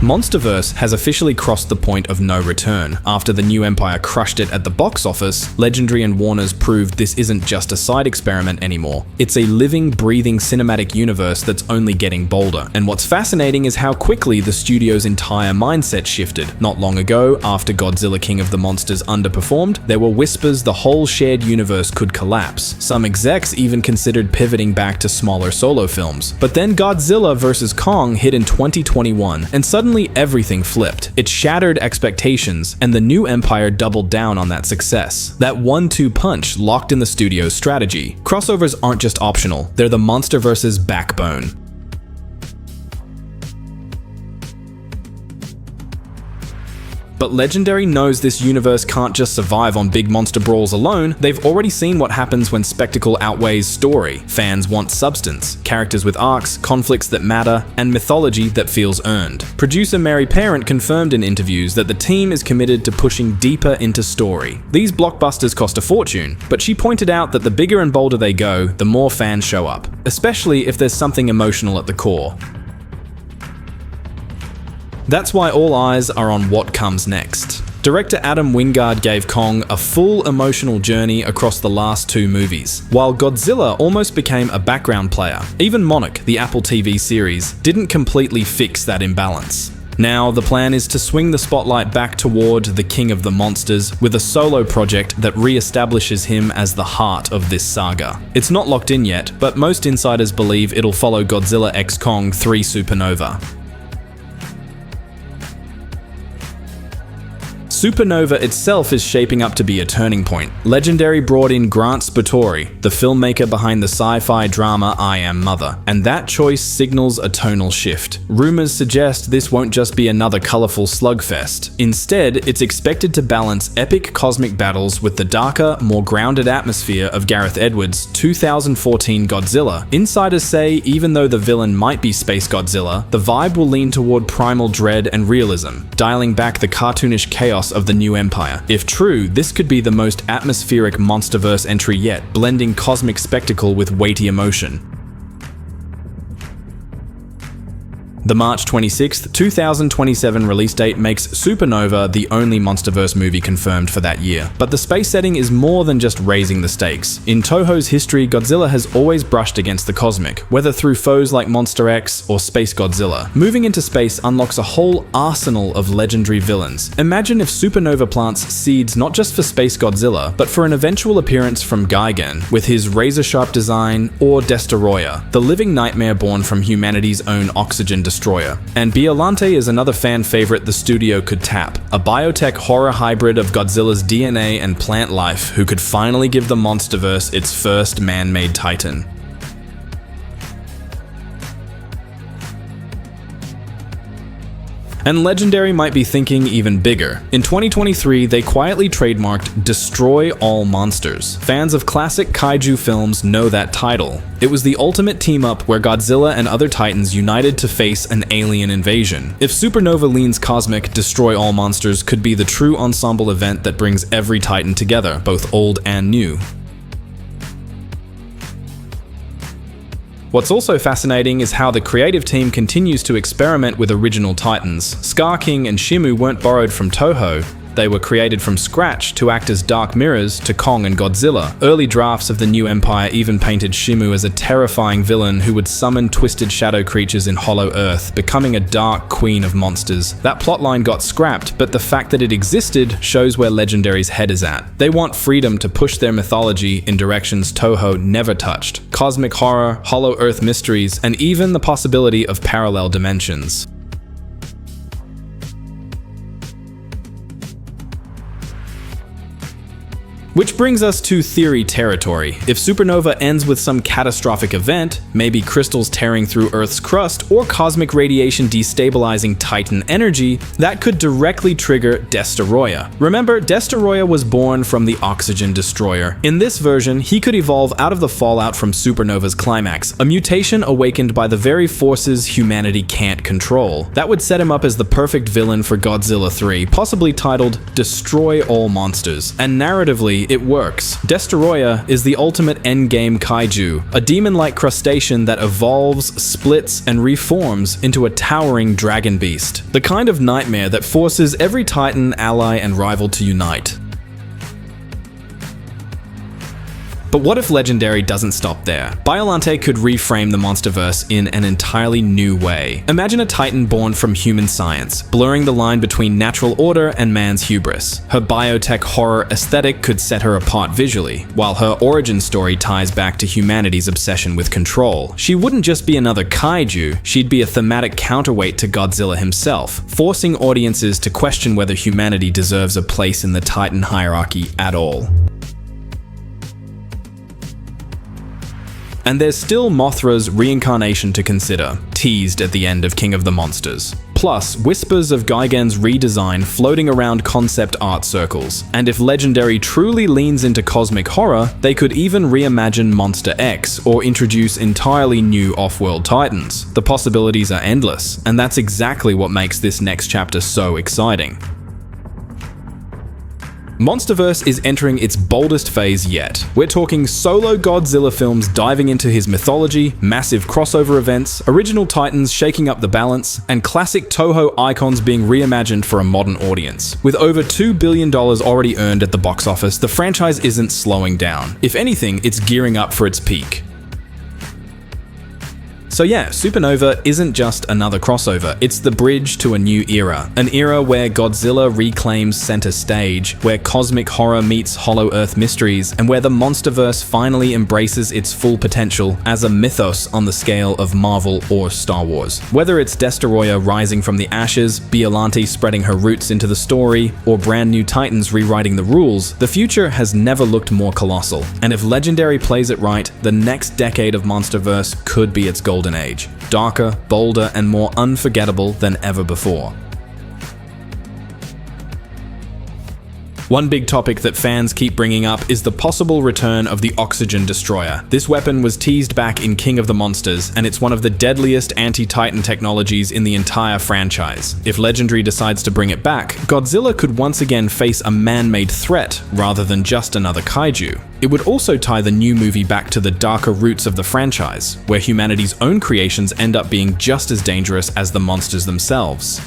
Monsterverse has officially crossed the point of no return. After the new empire crushed it at the box office, Legendary and Warner's proved this isn't just a side experiment anymore. It's a living, breathing cinematic universe that's only getting bolder. And what's fascinating is how quickly the studio's entire mindset shifted. Not long ago, after Godzilla King of the Monsters underperformed, there were whispers the whole shared universe could collapse. Some execs even considered pivoting back to smaller solo films. But then Godzilla vs. Kong hit in 2021, and suddenly everything flipped. It shattered expectations, and the new empire doubled down on that success. That 1-2 punch locked in the studio's strategy. Crossovers aren't just optional, they're the Monsterverse's backbone. But Legendary knows this universe can't just survive on big monster brawls alone. They've already seen what happens when spectacle outweighs story. Fans want substance, characters with arcs, conflicts that matter, and mythology that feels earned. Producer Mary Parent confirmed in interviews that the team is committed to pushing deeper into story. These blockbusters cost a fortune, but she pointed out that the bigger and bolder they go, the more fans show up, especially if there's something emotional at the core. That's why all eyes are on what comes next. Director Adam Wingard gave Kong a full emotional journey across the last 2 movies, while Godzilla almost became a background player. Even Monarch, the Apple TV series, didn't completely fix that imbalance. Now, the plan is to swing the spotlight back toward the King of the Monsters with a solo project that re-establishes him as the heart of this saga. It's not locked in yet, but most insiders believe it'll follow Godzilla x Kong 3 Supernova. Supernova itself is shaping up to be a turning point. Legendary brought in Grant Sputore, the filmmaker behind the sci-fi drama I Am Mother, and that choice signals a tonal shift. Rumors suggest this won't just be another colorful slugfest. Instead, it's expected to balance epic cosmic battles with the darker, more grounded atmosphere of Gareth Edwards' 2014 Godzilla. Insiders say even though the villain might be Space Godzilla, the vibe will lean toward primal dread and realism, dialing back the cartoonish chaos of the new empire. If true, this could be the most atmospheric Monsterverse entry yet, blending cosmic spectacle with weighty emotion. The March 26, 2027 release date makes Supernova the only Monsterverse movie confirmed for that year. But the space setting is more than just raising the stakes. In Toho's history, Godzilla has always brushed against the cosmic, whether through foes like Monster X or Space Godzilla. Moving into space unlocks a whole arsenal of legendary villains. Imagine if Supernova plants seeds not just for Space Godzilla, but for an eventual appearance from Gigan, with his razor-sharp design, or Destoroyah, the living nightmare born from humanity's own oxygen destroyer. And Biollante is another fan favorite the studio could tap, a biotech horror hybrid of Godzilla's DNA and plant life who could finally give the Monsterverse its first man-made titan. And Legendary might be thinking even bigger. In 2023, they quietly trademarked Destroy All Monsters. Fans of classic kaiju films know that title. It was the ultimate team-up where Godzilla and other titans united to face an alien invasion. If Supernova leans cosmic, Destroy All Monsters could be the true ensemble event that brings every titan together, both old and new. What's also fascinating is how the creative team continues to experiment with original titans. Scar King and Shimu weren't borrowed from Toho. They were created from scratch to act as dark mirrors to Kong and Godzilla. Early drafts of the new empire even painted Shimu as a terrifying villain who would summon twisted shadow creatures in Hollow Earth, becoming a dark queen of monsters. That plotline got scrapped, but the fact that it existed shows where Legendary's head is at. They want freedom to push their mythology in directions Toho never touched. Cosmic horror, Hollow Earth mysteries, and even the possibility of parallel dimensions. Which brings us to theory territory. If Supernova ends with some catastrophic event, maybe crystals tearing through Earth's crust or cosmic radiation destabilizing Titan energy, that could directly trigger Destoroyah. Remember, Destoroyah was born from the Oxygen Destroyer. In this version, he could evolve out of the fallout from Supernova's climax, a mutation awakened by the very forces humanity can't control. That would set him up as the perfect villain for Godzilla 3, possibly titled Destroy All Monsters. And narratively, Visually, it works. Destoroyah is the ultimate endgame kaiju, a demon-like crustacean that evolves, splits, and reforms into a towering dragon beast. The kind of nightmare that forces every Titan, ally, and rival to unite. But what if Legendary doesn't stop there? Biollante could reframe the monsterverse in an entirely new way. Imagine a Titan born from human science, blurring the line between natural order and man's hubris. Her biotech horror aesthetic could set her apart visually, while her origin story ties back to humanity's obsession with control. She wouldn't just be another kaiju, she'd be a thematic counterweight to Godzilla himself, forcing audiences to question whether humanity deserves a place in the Titan hierarchy at all. And there's still Mothra's reincarnation to consider, teased at the end of King of the Monsters. Plus, whispers of Gigan's redesign floating around concept art circles. And if Legendary truly leans into cosmic horror, they could even reimagine Monster X or introduce entirely new off-world titans. The possibilities are endless, and that's exactly what makes this next chapter so exciting. Monsterverse is entering its boldest phase yet. We're talking solo Godzilla films diving into his mythology, massive crossover events, original titans shaking up the balance, and classic Toho icons being reimagined for a modern audience. With over $2 billion already earned at the box office, the franchise isn't slowing down. If anything, it's gearing up for its peak. So yeah, Supernova isn't just another crossover, it's the bridge to a new era. An era where Godzilla reclaims center stage, where cosmic horror meets Hollow Earth mysteries, and where the Monsterverse finally embraces its full potential as a mythos on the scale of Marvel or Star Wars. Whether it's Destoroyah rising from the ashes, Biollante spreading her roots into the story, or brand new titans rewriting the rules, the future has never looked more colossal. And if Legendary plays it right, the next decade of Monsterverse could be its golden age, darker, bolder, and more unforgettable than ever before. One big topic that fans keep bringing up is the possible return of the Oxygen Destroyer. This weapon was teased back in King of the Monsters, and it's one of the deadliest anti-Titan technologies in the entire franchise. If Legendary decides to bring it back, Godzilla could once again face a man-made threat rather than just another kaiju. It would also tie the new movie back to the darker roots of the franchise, where humanity's own creations end up being just as dangerous as the monsters themselves.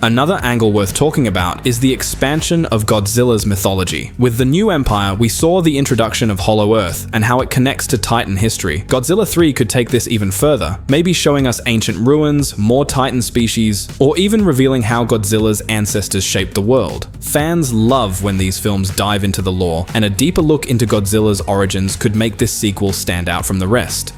Another angle worth talking about is the expansion of Godzilla's mythology. With the new empire, we saw the introduction of Hollow Earth and how it connects to Titan history. Godzilla 3 could take this even further, maybe showing us ancient ruins, more Titan species, or even revealing how Godzilla's ancestors shaped the world. Fans love when these films dive into the lore, and a deeper look into Godzilla's origins could make this sequel stand out from the rest.